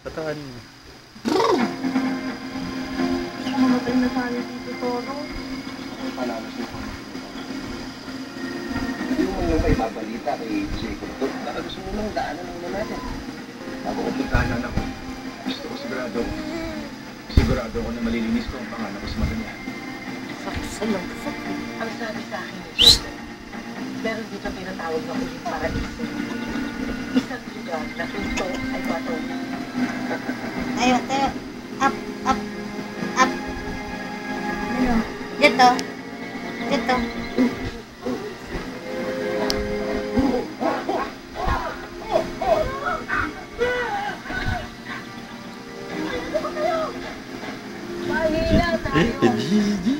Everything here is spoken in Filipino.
Tataan mo. Mamatay na tayo dito, Toro. Ang palalas mo ko. Hindi mo lang kayo babalita kay Jacob to. Baka gusto mo lang daanan muna natin. Bago ko puntahan ako, gusto ko sigurado ako na malilinis ko ang pangalan ko sa mata niya. Saksan lang, saksan. Ang sabi sa akin ni Joseph, meron dito tinatawag na ulit paraiso. Isang lugar na pinto ay bato. Tayo, tayo. Up, up, up. Ano? Dito. Dito. Mahina tayo! Gigi!